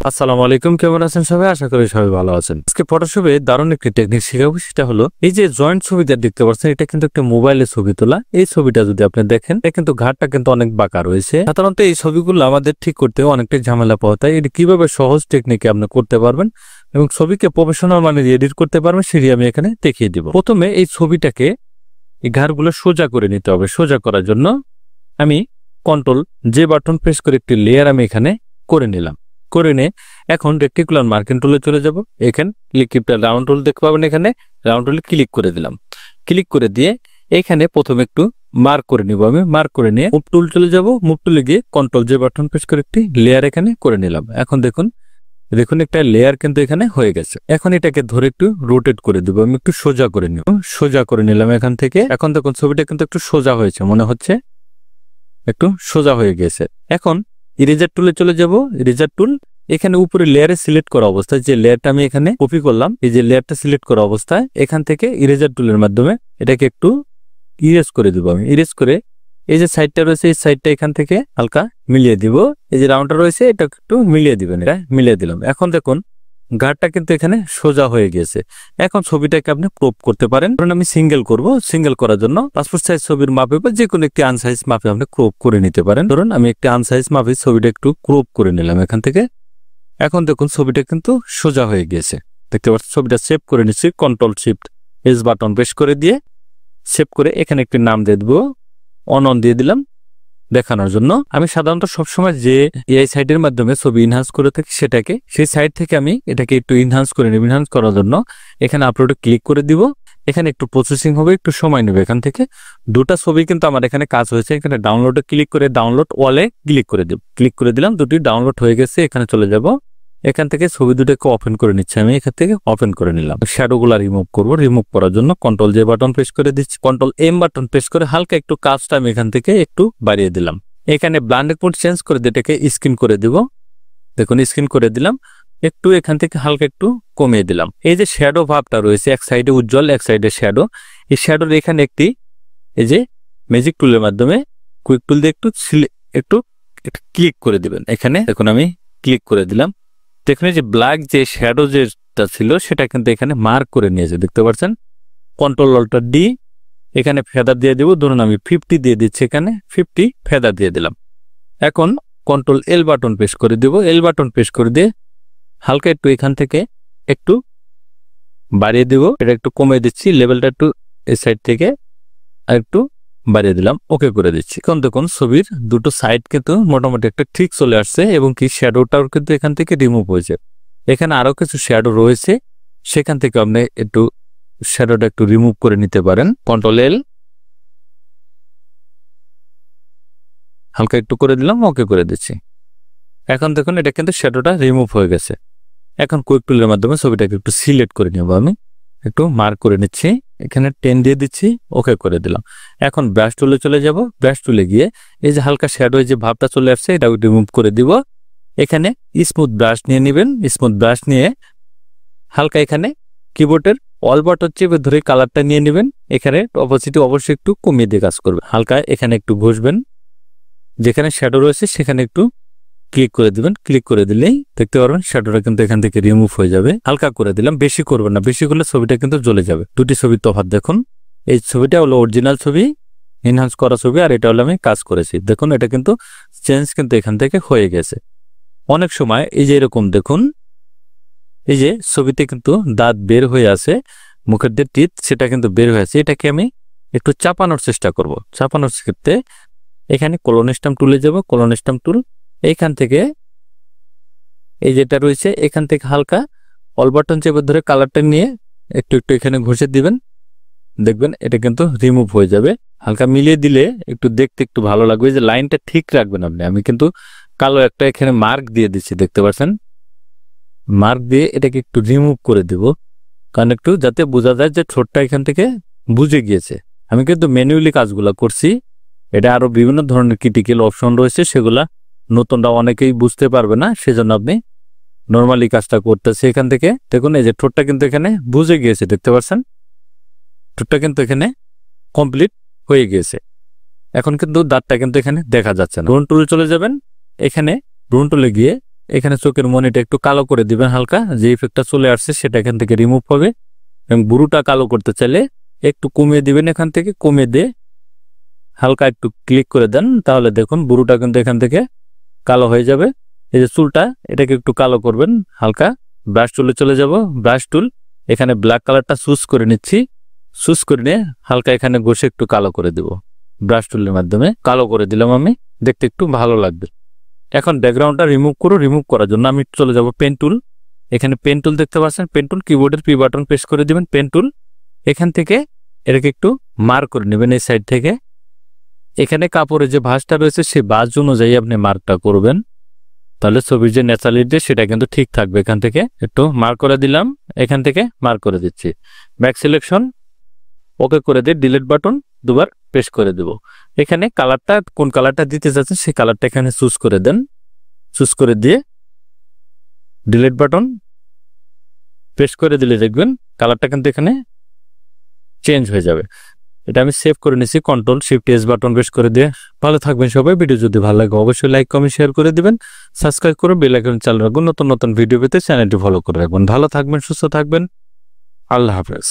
আসসালামু আলাইকুম, কেমন আছেন সবাই? আশা করি সবাই ভালো আছেন। আজকে ফটোশপে দারুণ একটি টেকনিক শেখাবো। সেটা হলো এই যে জয়েন্ট ছবিটা দেখতে পাচ্ছেন, এটা কিন্তু একটা মোবাইলে ছবি তোলা। এই ছবিটা যদি আপনি দেখেন, এটা কিন্তু ঘাটটা কিন্তু অনেক বাঁকা রয়েছে। সাধারণত এই ছবিগুলো আমাদের ঠিক করতে অনেকটাই ঝামেলা পাওয়া যায়। এটা কিভাবে সহজ টেকনিকে আপনি করতে পারবেন এবং ছবিকে প্রফেশনাল মানে এডিট করতে পারবেন, সেটি আমি এখানে দেখিয়ে দিব। প্রথমে এই ছবিটাকে এই ঘাড়গুলো সোজা করে নিতে হবে। সোজা করার জন্য আমি কন্ট্রোল যে বাটন প্রেস করে একটি লেয়ার আমি এখানে করে নিলাম। করে নিয়ে এখন রেক্টিকুলার মার্কিং টুলে চলে যাব। এখানে ক্লিকটা রাউন্ড টুল দেখতে পাবেন, এখানে রাউন্ড টুলে ক্লিক করে দিলাম। ক্লিক করে দিয়ে এখানে প্রথমে একটু মার্ক করে নিব। আমি মার্ক করে নিয়ে মুভ টুল চলে যাব। মুভ টুলে গিয়ে কন্ট্রোল যে বাটন প্রেস করে একটি লেয়ার এখানে করে নিলাম। এখন দেখুন একটা লেয়ার কিন্তু এখানে হয়ে গেছে। এখন এটাকে ধরে একটু রোটেট করে দেবো। আমি একটু সোজা করে নিব। সোজা করে নিলাম এখান থেকে। এখন দেখুন ছবিটা কিন্তু একটু সোজা হয়েছে, মনে হচ্ছে একটু সোজা হয়ে গেছে। এখন ইরেজার টুলে চলে যাব। ইরেজার টুল এখানে উপরে লেয়ারে সিলেক্ট করা অবস্থায়, যে লেয়ারটা আমি এখানে কপি করলাম, এই যে লেয়ারটা সিলেক্ট করা অবস্থায় এখান থেকে ইরেজার টুলের মাধ্যমে এটাকে একটু ইরেজ করে দিব। আমি ইরেজ করে এই যে সাইডটা রয়েছে, এই সাইডটা এখান থেকে হালকা মিলিয়ে দিব। এই যে রাউন্ডটা রয়েছে এটা একটু মিলিয়ে দিবেন। এটা মিলিয়ে দিলাম। এখন দেখুন ঘাটটা কিন্তু এখানে সোজা হয়ে গেছে। এখন ছবিটাকে আপনি ক্রপ করতে পারেন। কারণ আমি সিঙ্গেল করব। সিঙ্গেল করার জন্য পাসপোর্ট সাইজ ছবির মাপে বা যে কোনো একটি আনসাইজ মাপে আপনি ক্রপ করে নিতে পারেন। ধরুন আমি একটি আনসাইজ মাপে ছবিটা একটু ক্রপ করে নিলাম এখান থেকে। এখন দেখুন ছবিটা কিন্তু সোজা হয়ে গেছে, দেখতে পাচ্ছেন। ছবিটা সেভ করে নিচ্ছি। Control shift S button press করে দিয়ে সেভ করে এখানে একটি নাম দিয়ে দেবো, অন দিয়ে দিলাম দেখানোর জন্য। আমি সাধারণত সবসময় যে এআই সাইটের মাধ্যমে ছবি ইনহান্স করে থাকি সেটাকে, সেই সাইট থেকে আমি এটাকে একটু ইনহান্স করে নেব। ইনহান্স করার জন্য এখানে আপলোডে ক্লিক করে দিব। এখানে একটু প্রসেসিং হবে, একটু সময় নেবে। এখান থেকে দুটা ছবি কিন্তু আমার এখানে কাজ হয়েছে। এখানে ডাউনলোডে ক্লিক করে ডাউনলোড ওয়ালে ক্লিক করে দিব। ক্লিক করে দিলাম, দুটি ডাউনলোড হয়ে গেছে। এখানে চলে যাব। এখান থেকে ছবি দুটোকে ওপেন করে নিচ্ছি। আমি এখান থেকে ওপেন করে নিলাম। শ্যাডো গুলা রিমুভ করবো। রিমুভ করার জন্য কন্ট্রোল যে বাটন প্রেস করে দিচ্ছি। কন্ট্রোল এম বাটন প্রেস করে হালকা একটু কাজটা আমি এখান থেকে একটু বাড়িয়ে দিলাম। এখানে ব্লান্ডের মোড চেঞ্জ করে এটাকে স্ক্রিন করে দিব। দেখুন স্ক্রিন করে দিলাম। একটু এখান থেকে হালকা একটু কমিয়ে দিলাম। এই যে শ্যাডো ভাবটা রয়েছে, এক সাইডে উজ্জ্বল এক সাইডে শ্যাডো, এই শ্যাডোর এখানে একটি এই যে ম্যাজিক টুলের মাধ্যমে কুইক টুল দিয়ে একটু ক্লিক করে দিবেন। এখানে দেখুন আমি ক্লিক করে দিলাম। দেখুন যে ব্ল্যাক যে শ্যাডো যেটা ছিল সেটা কিন্তু এখানে মার্ক করে নিয়েছে, দেখতে পাচ্ছেন। কন্ট্রোল অল্টার ডি এখানে ফেদার দিয়ে দেবো। ধরুন আমি 50 দিয়ে দিচ্ছি, এখানে 50 ফেদার দিয়ে দিলাম। এখন কন্ট্রোল এল বাটন প্রেস করে দেব। এল বাটন প্রেস করে দিয়ে হালকা একটু এখান থেকে একটু বাড়িয়ে দেব। এটা একটু কমিয়ে দিচ্ছি, লেভেলটা একটু এই সাইড থেকে আর একটু বাড়িয়ে দিলাম। ওকে করে দিচ্ছি। এখন দেখুন ছবির দুটো সাইড কিন্তু মোটামুটি একটা ঠিক চলে আসছে এবং কি শ্যাডোটাও কিন্তু এখান থেকে রিমুভ হয়েছে। এখানে আরো কিছু শ্যাডো রয়েছে, সেখান থেকে আপনি একটু শ্যাডোটা একটু রিমুভ করে নিতে পারেন। কন্ট্রোল এল হালকা একটু করে দিলাম, ওকে করে দিচ্ছি। এখন দেখুন এটা কিন্তু শ্যাডোটা রিমুভ হয়ে গেছে। এখন কুইক টুলের মাধ্যমে ছবিটাকে একটু সিলেক্ট করে নেব। আমি একটু মার্ক করে নিচ্ছি, এখানে 10 দিয়ে দিচ্ছি, ওকে করে দিলাম। এখন ব্রাশ টুলে চলে যাব। ব্রাশ টুলে গিয়ে এই যে হালকা শ্যাডো যে ভাবটা চলে আসছে এটা রিমুভ করে দিব। এখানে স্মুথ ব্রাশ নিয়ে নেবেন। স্মুথ ব্রাশ নিয়ে হালকা এখানে কিবোর্ডের অল বাটন চেপে ধরে কালারটা নিয়ে নেবেন। এখানে অপোজিটি অবশ্যই একটু কমিয়ে দিয়ে কাজ করবে। হালকা এখানে একটু ঘষবেন, যেখানে শ্যাডো রয়েছে সেখানে একটু ক্লিক করে দিবেন। ক্লিক করে দিলেই দেখতে পারবেন শ্যাডোটা কিন্তু এখান থেকে রিমুভ হয়ে যাবে। হালকা করে দিলাম, বেশি করবেন না, বেশি করলে ছবিটা কিন্তু জ্বলে যাবে। দুটি ছবির তফাৎ দেখুন। এই ছবিটা হলো অরিজিনাল ছবি, এনহান্স করা ছবি, আর এটা হলো আমি কাজ করেছি। দেখুন এটা কিন্তু চেঞ্জ কিন্তু এখান থেকে হয়ে গেছে। অনেক সময় এই যে এরকম দেখুন, এই যে ছবিতে কিন্তু দাঁত বের হয়ে আছে, মুখের যে টিথ সেটা কিন্তু বের হয়ে আছে। এটাকে আমি একটু চাপানোর চেষ্টা করব। চাপানোর ক্ষেত্রে এখানে কলন স্ট্যাম্প টুলে যাব। কলন স্ট্যাম্প টুল এইখান থেকে এই যেটা রয়েছে এখান থেকে হালকা অল বাটন চেপে ধরে কালারটা নিয়ে একটু একটু এখানে ঘষে দিবেন। দেখবেন এটা কিন্তু রিমুভ হয়ে যাবে। হালকা মিলিয়ে দিলে একটু দেখতে একটু ভালো লাগবে। যে লাইনটা ঠিক রাখবেন আপনি। আমি কিন্তু কালো একটা এখানে মার্ক দিয়ে দিচ্ছি, দেখতে পাচ্ছেন। মার্ক দিয়ে এটাকে একটু রিমুভ করে দেব, কারণ একটু যাতে বোঝা যায় যে ঠোঁটটা এখান থেকে বুঝে গিয়েছে। আমি কিন্তু ম্যানুয়ালি কাজগুলা করছি। এটা আরো বিভিন্ন ধরনের ক্রিটিক্যাল অপশন রয়েছে, সেগুলা নতুনরা অনেকেই বুঝতে পারবে না, সেজন্য আপনি নর্মালি কাজটা করতেছি। এখান থেকে দেখুন এই যে ঠোঁটটা কিন্তু এখানে বুঝে গিয়েছে, দেখতে পাচ্ছেন। ঠোঁটটা কিন্তু এখানে কমপ্লিট হয়ে গিয়েছে। এখন কিন্তু দাঁতটা কিন্তু এখানে দেখা যাচ্ছে না। ড্রোন টুলে চলে যাবেন। এখানে ড্রোন টুলে গিয়ে এখানে চোখের মনিটা একটু কালো করে দিবেন হালকা, যে ইফেক্টটা চলে আসছে সেটা এখান থেকে রিমুভ হবে। এবং বুড়োটা কালো করতে চাইলে একটু কমিয়ে দিবেন, এখান থেকে কমিয়ে দিয়ে হালকা একটু ক্লিক করে দেন, তাহলে দেখুন বুড়োটা কিন্তু এখান থেকে কালো হয়ে যাবে। এই যে চুলটা, এটাকে একটু কালো করবেন হালকা। ব্রাশ টুলে চলে যাব, ব্রাশ টুল, এখানে ব্ল্যাক কালারটা চুজ করে নিচ্ছি। চুজ করে নিয়ে হালকা এখানে ঘষে একটু কালো করে দেব, ব্রাশ টুলের মাধ্যমে কালো করে দিলাম আমি, দেখতে একটু ভালো লাগবে। এখন ব্যাকগ্রাউন্ডটা রিমুভ করো। রিমুভ করার জন্য আমি চলে যাব পেন টুল, এখানে পেন টুল দেখতে পাচ্ছেন, পেন টুল কিবোর্ডের পি বাটন প্রেস করে দিবেন, পেন টুল। এখান থেকে এটাকে একটু মার্ক করে নেবেন এই সাইড থেকে। এখানে কাপড়ের যে ভাঁজটা রয়েছে সেই ভাঁজ অনুযায়ী আপনি মার্কটা করবেন, তাহলে ছবির যে ন্যাচারালিটি সেটা কিন্তু ঠিক থাকবে। এখান থেকে একটু মার্ক করে দিলাম, এখান থেকে মার্ক করে দিচ্ছি। ব্যাক সিলেকশন ওকে করে দিয়ে ডিলিট বাটন দুবার প্রেস করে দেব। এখানে কালারটা কোন কালারটা দিতে চাচ্ছেন সেই কালারটা এখানে চুজ করে দেন। চুজ করে দিয়ে ডিলিট বাটন প্রেস করে দিলে দেখবেন কালারটা কিন্তু এখানে চেঞ্জ হয়ে যাবে। এটা আমি সেভ করে নিছি, control shift S button press করে দিয়ে। ভালো থাকবেন সবাই। ভিডিও যদি ভালো লাগে অবশ্যই লাইক কমেন্ট শেয়ার করে দিবেন, সাবস্ক্রাইব করে বেল আইকন চালু রাখবেন। নতুন নতুন ভিডিও পেতে চ্যানেলটি ফলো করে রাখবেন। ভালো থাকবেন, সুস্থ থাকবেন, আল্লাহ হাফেজ।